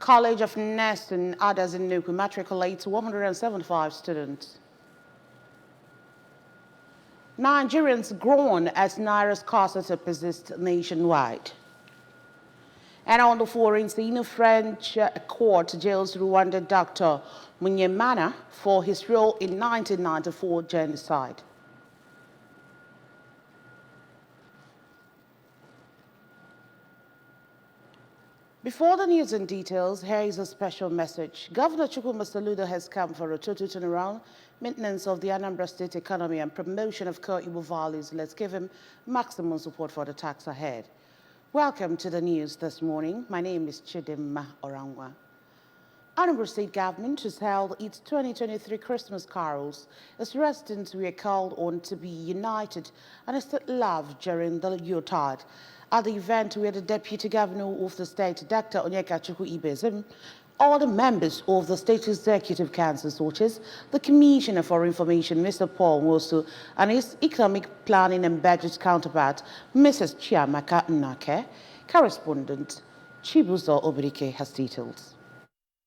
College of Nursing others in Nuku matriculates 175 students. Nigerians groan as naira's scarcity persists nationwide. And on the foreign scene, a French court jails Rwanda doctor Munyemana for his role in 1994 genocide. Before the news and details, here is a special message. Governor Chukwuma Soludo has come for a total turnaround, maintenance of the Anambra State economy and promotion of core Igbo values. Let's give him maximum support for the task ahead. Welcome to the news this morning. My name is Chidimma Orangwa. Anambra State government has held its 2023 Christmas carols as residents were called on to be united and instead love during the Yuletide. At the event, where the Deputy Governor of the state, Dr. Onyekachukwu Ibezim, all the members of the State Executive Council, such as the Commissioner for Information, Mr. Paul Nwosu, and his Economic Planning and Budget counterpart, Mrs. Chiamaka Nnake, correspondent Chibuzo Obrike has details.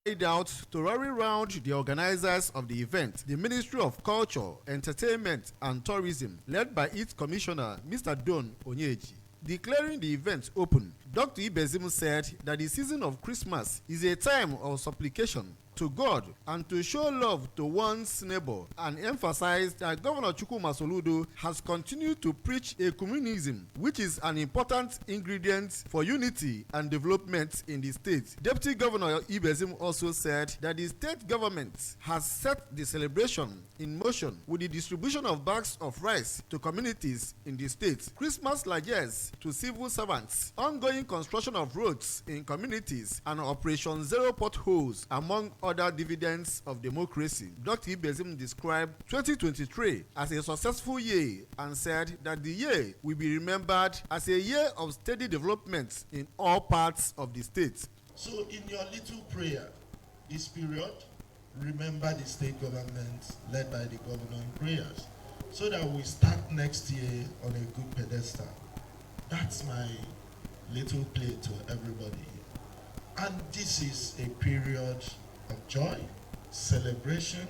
Laid out to rally round the organizers of the event, the Ministry of Culture, Entertainment and Tourism, led by its commissioner, Mr. Don Onyeji. Declaring the event open, Dr. Ibezim said that the season of Christmas is a time of supplication to God and to show love to one's neighbor, and emphasized that Governor Chukwuma Soludo has continued to preach ecumenism, which is an important ingredient for unity and development in the state. Deputy Governor Ibezim also said that the state government has set the celebration in motion with the distribution of bags of rice to communities in the state, Christmas largesse to civil servants, ongoing construction of roads in communities, and Operation Zero Potholes, among other dividends of democracy. Dr. Ibezim described 2023 as a successful year and said that the year will be remembered as a year of steady development in all parts of the state. So in your little prayer this period, remember the state government led by the governor in prayers, so that we start next year on a good pedestal. That's my little plea to everybody. And this is a period of joy, celebration.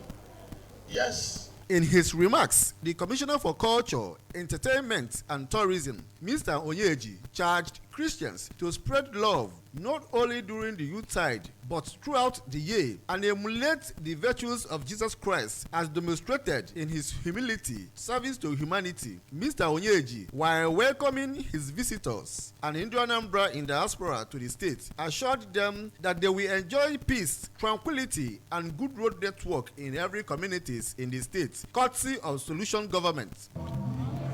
Yes. In his remarks, the Commissioner for Culture, Entertainment and Tourism, Mr. Onyeji, charged Christians to spread love not only during the Yuletide but throughout the year and emulate the virtues of Jesus Christ as demonstrated in his humility, service to humanity. Mr. Onyeji, while welcoming his visitors and Indo-Anambra in diaspora to the state, assured them that they will enjoy peace, tranquility and good road network in every communities in the state, courtesy of Solution Government.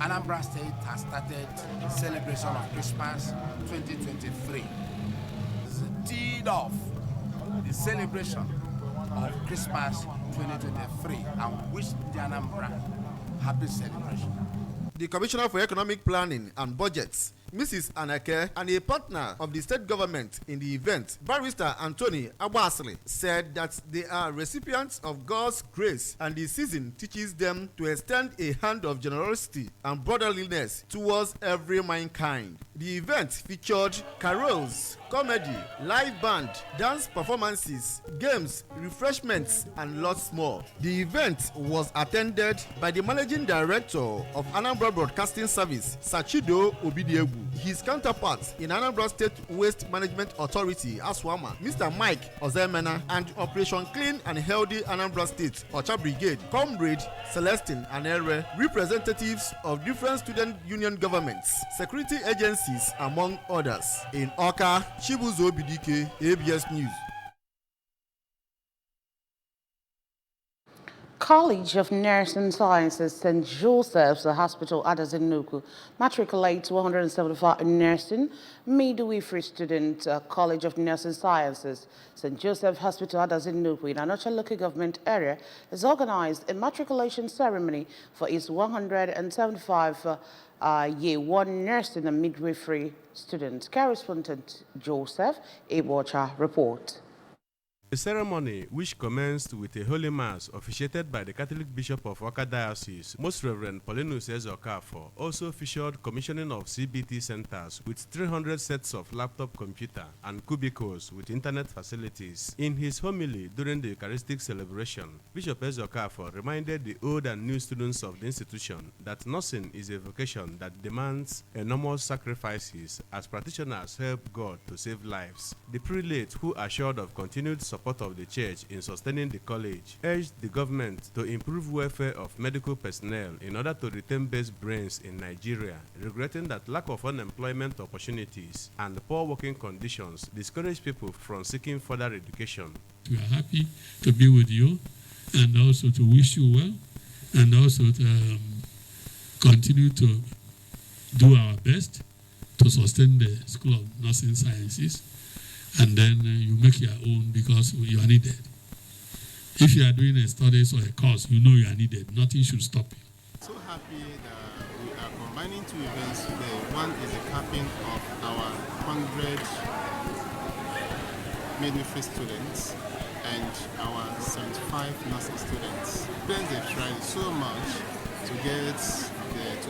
Anambra State has started the celebration of Christmas 2023. This is teed off the celebration of Christmas 2023 and wish the Anambra happy celebration. The Commissioner for Economic Planning and Budgets, Mrs. Anake, and a partner of the state government in the event, Barrister Anthony Abasli, said that they are recipients of God's grace and the season teaches them to extend a hand of generosity and brotherliness towards every mankind. The event featured carols, comedy, live band, dance performances, games, refreshments, and lots more. The event was attended by the Managing Director of Anambra Broadcasting Service, Sachido Obidiegu, his counterpart in Anambra State Waste Management Authority, Aswama, Mr. Mike Ozemena, and Operation Clean and Healthy Anambra State, Ocha Brigade, Comrade Celestine Anere, representatives of different student union governments, security agencies, among others. In Oka, Chibuzo Bidike, ABS News. College of Nursing Sciences, St. Joseph's Hospital, Adazinuku, matriculates 175 nursing midwifery students. College of Nursing Sciences, St. Joseph Hospital, Adazinuku, in Anocha local government area, has organized a matriculation ceremony for its 175 Year 1 nursing and midwifery students. Correspondent Joseph Ebocha report. The ceremony, which commenced with a holy mass officiated by the Catholic Bishop of Akwa Diocese, Most Reverend Paulinus Okafo, also featured commissioning of CBT centers with 300 sets of laptop computer and cubicles with internet facilities. In his homily during the Eucharistic celebration, Bishop Okafo reminded the old and new students of the institution that nursing is a vocation that demands enormous sacrifices as practitioners help God to save lives. The prelate, who assured of continued support of the church in sustaining the college, urged the government to improve welfare of medical personnel in order to retain best brains in Nigeria, regretting that lack of unemployment opportunities and poor working conditions discourage people from seeking further education. We are happy to be with you and also to wish you well and also to continue to do our best to sustain the School of Nursing Sciences, and then you make your own because you are needed. If you are doing a studies or a course, you know you are needed. Nothing should stop you. So happy that we are combining two events today. One is the capping of our 100 midwifery students and our 75 nursing students. Students have tried so much to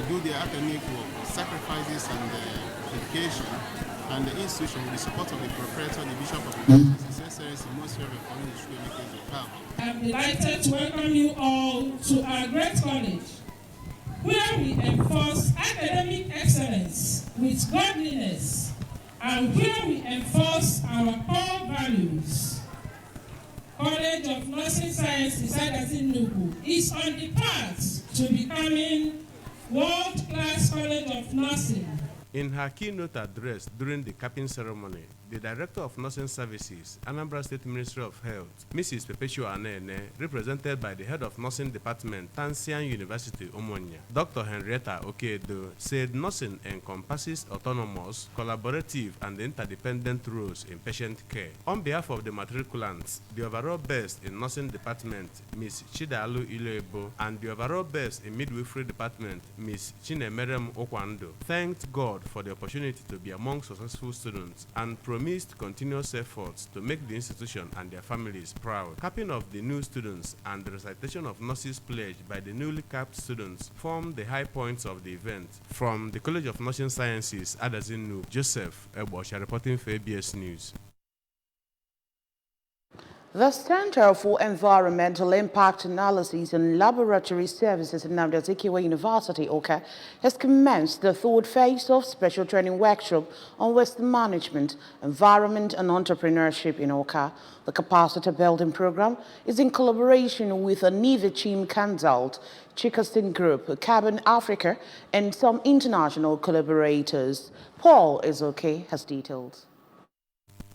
do their academic work, sacrifices and education, and the institution with the support of the proprietor, the bishop of the diocese, His Excellency Most Reverend Paulinus. I'm delighted to welcome you all to our great college, where we enforce academic excellence with godliness, and where we enforce our core values. College of Nursing Sciences is on the path to becoming world-class College of Nursing. In her keynote address during the capping ceremony, the Director of Nursing Services, Anambra State Ministry of Health, Mrs. Perpetua Anene, represented by the Head of Nursing Department, Tansian University, Omonia, Dr. Henrietta Okedo, said nursing encompasses autonomous, collaborative, and interdependent roles in patient care. On behalf of the matriculants, the overall best in Nursing Department, Ms. Chidalu Ilebo, and the overall best in Midwifery Department, Ms. Chinemerem Okwando, thanked God for the opportunity to be among successful students and promised continuous efforts to make the institution and their families proud. Capping of the new students and the recitation of nurses pledge by the newly capped students formed the high points of the event. From the College of Nursing Sciences, Adazinu, Joseph Ebosha reporting for ABS News. The Center for Environmental Impact Analysis and Laboratory Services at Nnamdi Azikiwe University, Awka, has commenced the third phase of special training workshop on waste management, environment and entrepreneurship in Awka. The capacity building program is in collaboration with a Nivechim Consult, Chicastin Group, Carbon Africa, and some international collaborators. Paul Izoke has details.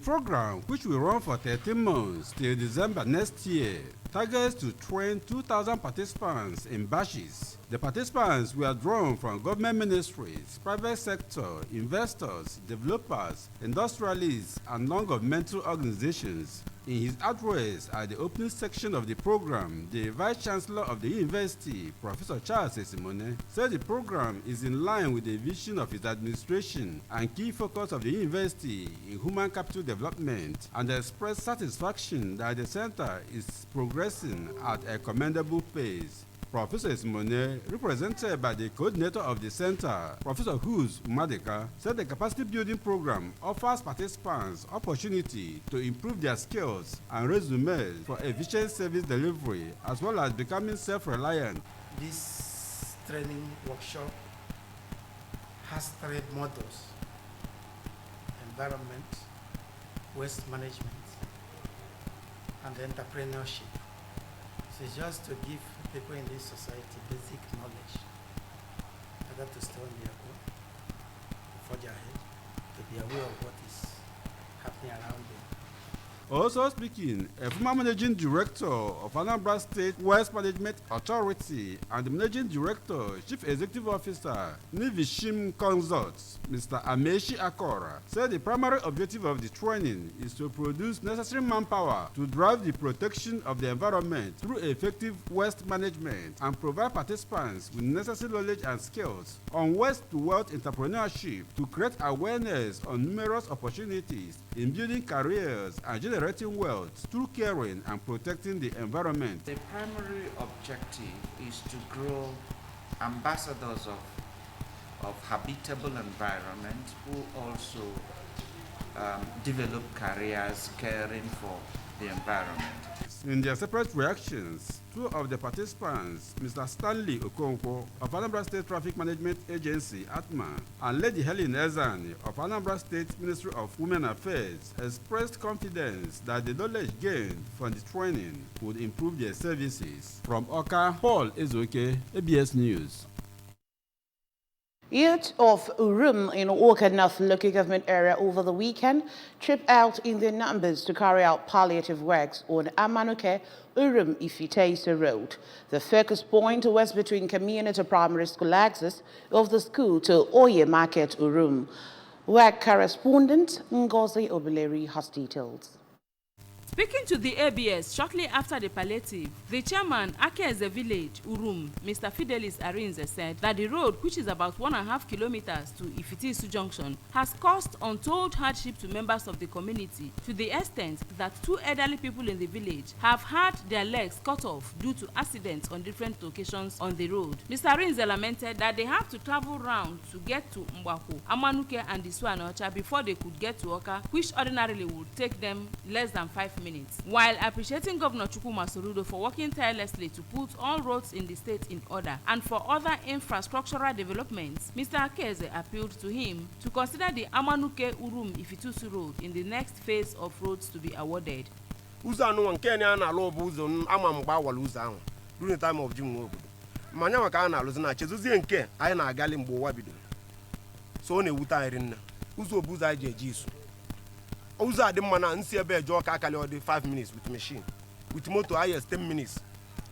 Program, which will run for 13 months till December next year, targets to train 2,000 participants in batches. The participants were drawn from government ministries, private sector, investors, developers, industrialists, and non-governmental organizations. In his address at the opening section of the program, the Vice Chancellor of the University, Professor Charles Esimone, said the program is in line with the vision of his administration and key focus of the university in human capital development, and expressed satisfaction that the center is progressing at a commendable pace. Professor Esimone, represented by the coordinator of the center, Professor Hughes Madeka, said the capacity building program offers participants opportunity to improve their skills and resumes for efficient service delivery, as well as becoming self-reliant. This training workshop has 3 modules: environment, waste management, and entrepreneurship. So it's just to give people in this society basic knowledge, either to stay on their own, to forge ahead, to be aware of what is happening around them. Also speaking, a former managing director of Anambra State Waste Management Authority and the managing director, Chief Executive Officer, Nivechim Consults, Mr. Amechi Akora, said the primary objective of the training is to produce necessary manpower to drive the protection of the environment through effective waste management and provide participants with necessary knowledge and skills on waste-to-wealth entrepreneurship to create awareness on numerous opportunities in building careers and generating generating wealth through caring and protecting the environment. The primary objective is to grow ambassadors of habitable environment who also develop careers caring for the environment. In their separate reactions, two of the participants, Mr. Stanley Okonkwo of Anambra State Traffic Management Agency, ATMA, and Lady Helen Ezani of Anambra State Ministry of Women Affairs, expressed confidence that the knowledge gained from the training would improve their services. From Oka, Paul Ezoke, ABS News. Youth of Urum in Oka North local government area over the weekend tripped out in their numbers to carry out palliative works on Amanuke Urum Ifiteisa Road. The focus point was between community primary school access of the school to Oye Market Urum. Work correspondent Ngozi Obileri has details. Speaking to the ABS shortly after the palliative, the chairman, Akeze Village, Urum, Mr. Fidelis Arinze, said that the road, which is about 1.5 kilometers to Ifitisu Junction, has caused untold hardship to members of the community to the extent that 2 elderly people in the village have had their legs cut off due to accidents on different locations on the road. Mr. Arinze lamented that they have to travel round to get to Mbwako, Amanuke and Isuanocha before they could get to Oka, which ordinarily would take them less than 5 minutes. While appreciating Governor Chukwuma Soludo for working tirelessly to put all roads in the state in order and for other infrastructural developments, Mr. Akeze appealed to him to consider the Amanuke Urum Ifitusu Road in the next phase of roads to be awarded. During the time of Jim Manya Wakana Luzana, Chezuzi and Ke, I na Galim Bowabido. So ne Wuta Irin, Uzo Buza Jisu. Uza the mana and see a bear joke 5 minutes with machine. With motor highest 10 minutes.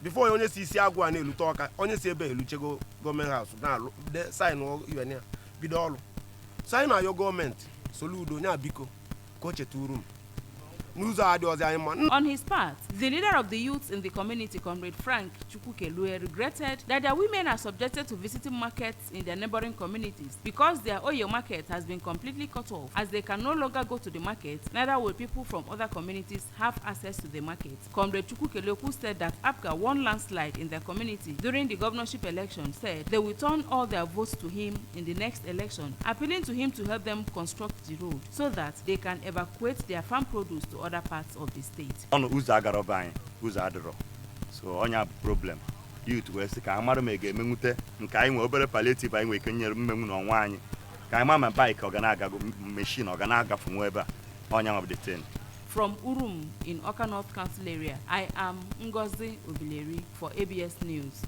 Before you only see Agua and Lutoka, only see a bear Luchego government house. Now, the sign all you are near. Bidolo. Sign out your government. Soludo, nya Biko. Coach a 2 room. On his part, the leader of the youths in the community, Comrade Frank Chukwukelue, regretted that their women are subjected to visiting markets in their neighboring communities because their Oyo market has been completely cut off. As they can no longer go to the market, neither will people from other communities have access to the market. Comrade Chukwukelue, who said that APGA won landslide in their community during the governorship election, said they will turn all their votes to him in the next election, appealing to him to help them construct the road so that they can evacuate their farm produce to other parts of the state. So on your problem, youth west Kamara make a mute, and Kaim over palliative, I can hear Mem on wine. Kaimama bike organaga machine organaga from Weber on of the 10. From Urum in Oka North Council area, I am Ngozi Obileri for ABS News.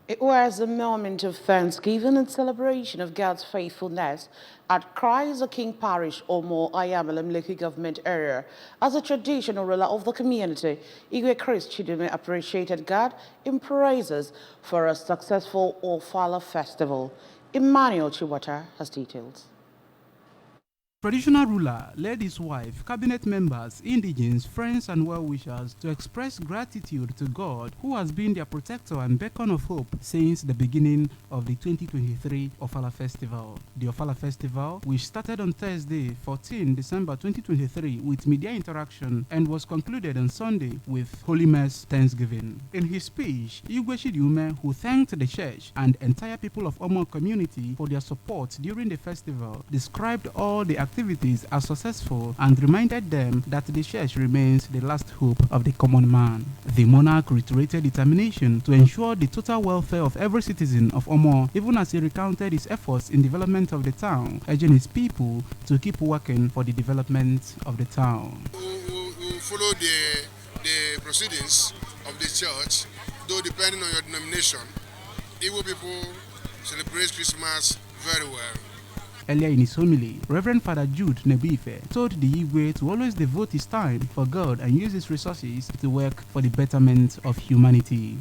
It was a moment of thanksgiving and celebration of God's faithfulness at Christ the King Parish, Omo Ayamalem local government area. As a traditional ruler of the community, Igwe Chris Chidume appreciated God in praises for a successful Ogala Festival. Emmanuel Chiwata has details. Traditional ruler led his wife, cabinet members, indigents, friends and well-wishers to express gratitude to God who has been their protector and beacon of hope since the beginning of the 2023 Ogala Festival. The Ogala Festival, which started on Thursday, 14 December 2023 with media interaction and was concluded on Sunday with Holy Mass Thanksgiving. In his speech, Igwe Chidume, who thanked the church and entire people of Omo community for their support during the festival, described all the activities as successful and reminded them that the church remains the last hope of the common man. The monarch reiterated determination to ensure the total welfare of every citizen of Omo, even as he recounted his efforts in development of the town, urging his people to keep working for the development of the town. We follow the proceedings of the church, though depending on your denomination, Igbo people celebrate Christmas very well. Earlier in his homily, Reverend Father Jude Nebife told the Igwe to always devote his time for God and use his resources to work for the betterment of humanity.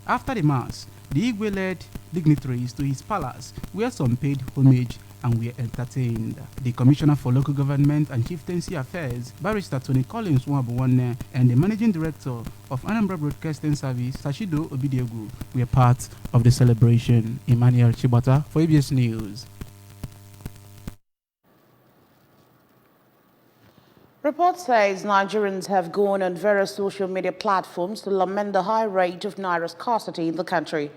After the Mass, the Igwe led dignitaries to his palace, where some paid homage and were entertained. The Commissioner for Local Government and Chieftaincy Affairs, Barrister Tony Collins Nwabuwane, and the Managing Director of Anambra Broadcasting Service, Sashido Obidiegu, were part of the celebration. Emmanuel Chibata for ABS News. Report says Nigerians have gone on various social media platforms to lament the high rate of naira scarcity in the country.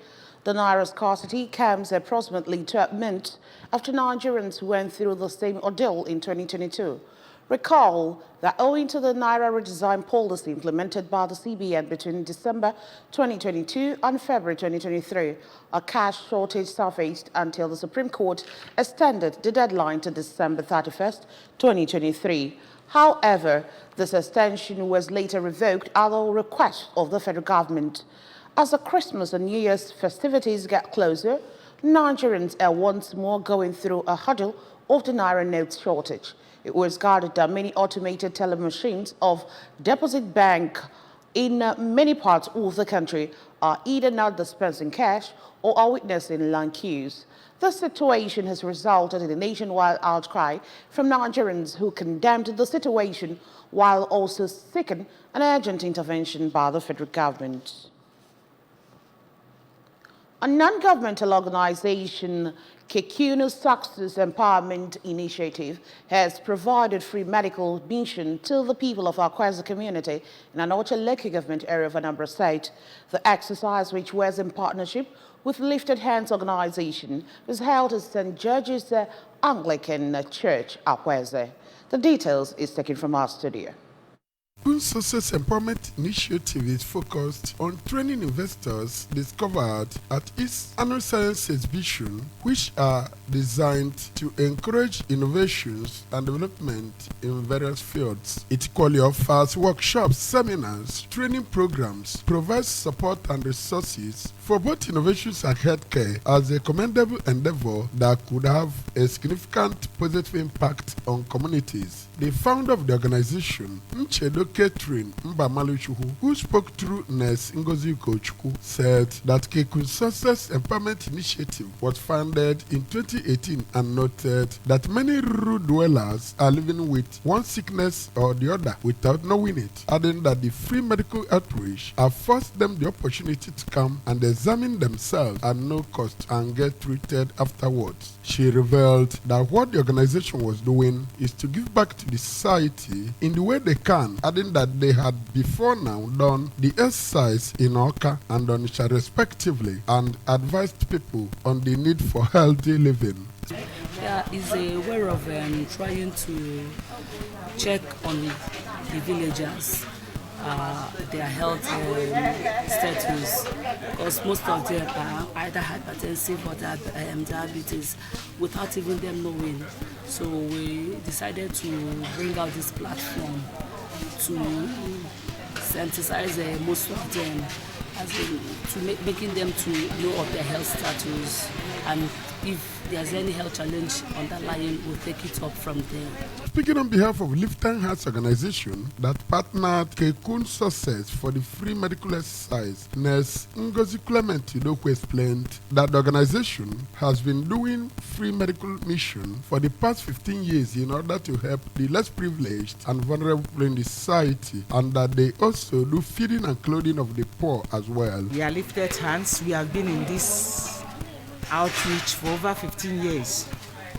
The naira scarcity comes approximately 12 months after Nigerians went through the same ordeal in 2022. Recall that owing to the naira redesign policy implemented by the CBN between December 2022 and February 2023, a cash shortage surfaced until the Supreme Court extended the deadline to December 31st, 2023. However, this extension was later revoked at the request of the federal government. As the Christmas and New Year's festivities get closer, Nigerians are once more going through a hurdle of the naira notes shortage. It was gathered that many automated teller machines of deposit bank in many parts of the country are either not dispensing cash or are witnessing long queues. This situation has resulted in a nationwide outcry from Nigerians who condemned the situation while also seeking an urgent intervention by the federal government. A non-governmental organization, Kekuno Success Empowerment Initiative, has provided free medical admission to the people of Akwa community in an Ocha local government area of Anambra State. The exercise, which was in partnership with Lifted Hands organization, was held at St. George's Anglican Church, Akwa. The details is taken from our studio. Success Empowerment Initiative is focused on training investors discovered at its annual science exhibition, which are designed to encourage innovations and development in various fields. It equally offers workshops, seminars, training programs, provides support and resources for both innovations and healthcare as a commendable endeavor that could have a significant positive impact on communities. The founder of the organization, Nchedo Catherine Mbamaluchuhu, who spoke through Nurse Ngozi Ukochukwu, said that Kekun Success Empowerment Initiative was founded in 2018 and noted that many rural dwellers are living with one sickness or the other without knowing it, adding that the free medical outreach affords them the opportunity to come and examine themselves at no cost and get treated afterwards. She revealed that what the organization was doing is to give back to the society in the way they can, adding that they had before now done the exercise in Oka and Onitsha respectively and advised people on the need for healthy living. Yeah, it's a way of trying to check on the villagers, their health status, because most of them are either hypertensive or diabetes without even them knowing. So we decided to bring out this platform to sensitize most of them, making them to know of their health status, and if there's any health challenge underlying, we'll take it up from there. Speaking on behalf of Lifted Hands organization that partnered Kekun Success for the free medical exercise, Nurse Ngozi Clement Idoku explained that the organization has been doing free medical mission for the past 15 years in order to help the less privileged and vulnerable in the society, and that they also do feeding and clothing of the poor as well. We are Lifted Hands. We have been in this outreach for over 15 years,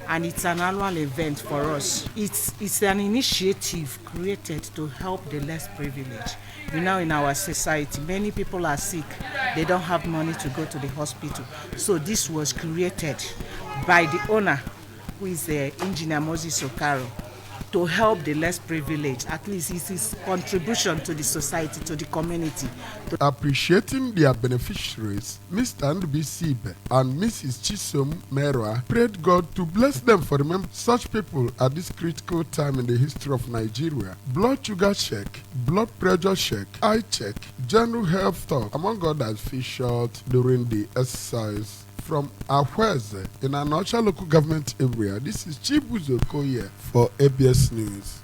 and it's an annual event for us. It's an initiative created to help the less privileged. You know, in our society, many people are sick. They don't have money to go to the hospital. So this was created by the owner, who is Engineer Moses Okaro, to help the less privileged. At least it's his contribution to the society, to the community. Appreciating their beneficiaries, Mr. Ndubisibe and Mrs. Chisom Merwa prayed God to bless them for remembering such people at this critical time in the history of Nigeria. Blood sugar check, blood pressure check, eye check, general health talk, among others featured during the exercise. From Akwa in Anocha local government area, this is Chibuzo Koye for ABS News.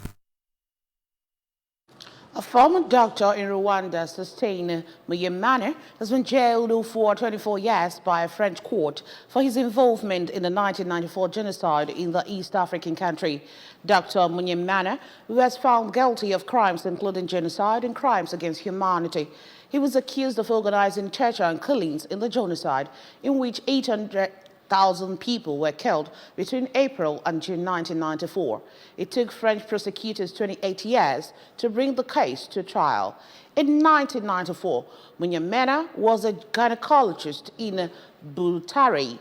A former doctor in Rwanda, Sustain Muyemane, has been jailed for 24 years by a French court for his involvement in the 1994 genocide in the East African country. Dr. Muyemane, who was found guilty of crimes including genocide and crimes against humanity, he was accused of organizing torture and killings in the genocide, in which 800,000 people were killed between April and June 1994. It took French prosecutors 28 years to bring the case to trial. In 1994, Munyamena was a gynecologist in Butare,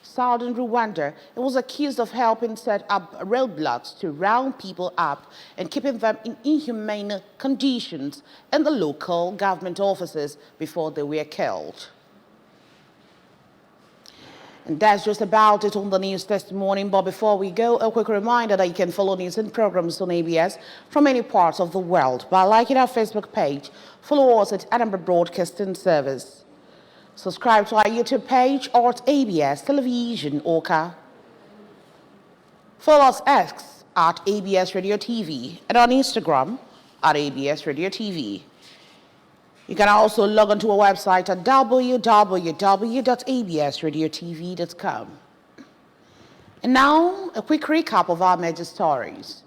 southern Rwanda, and was accused of helping set up roadblocks to round people up and keeping them in inhumane conditions in the local government offices before they were killed. And that's just about it on the news this morning. But before we go, a quick reminder that you can follow news and programs on ABS from any parts of the world by liking our Facebook page. Follow us at Anambra Broadcasting Service. Subscribe to our YouTube page or at ABS Television Oka. Follow us X at ABS Radio TV and on Instagram at ABS Radio TV. You can also log on to our website at www.absradiotv.com. And now, a quick recap of our major stories.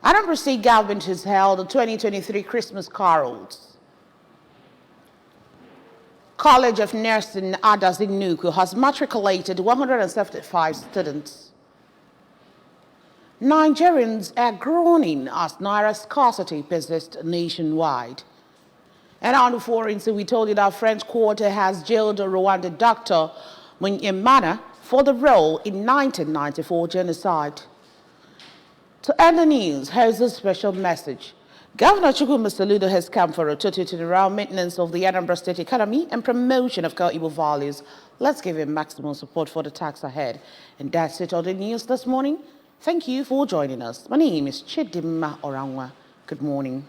Anambra State Government has held the 2023 Christmas Carols. College of Nursing Adazinuku has matriculated 175 students. Nigerians are groaning as naira scarcity persists nationwide. And on the foreign, so we told you that French court has jailed a Rwandan doctor, Munyemana, for the role in 1994 genocide. To end the news, here's a special message. Governor Chukwuma Soludo has come for a total turnaround maintenance of the Anambra State economy and promotion of core Igbo values. Let's give him maximum support for the task ahead. And that's it on the news this morning. Thank you for joining us. My name is Chidimma Orangwa. Good morning.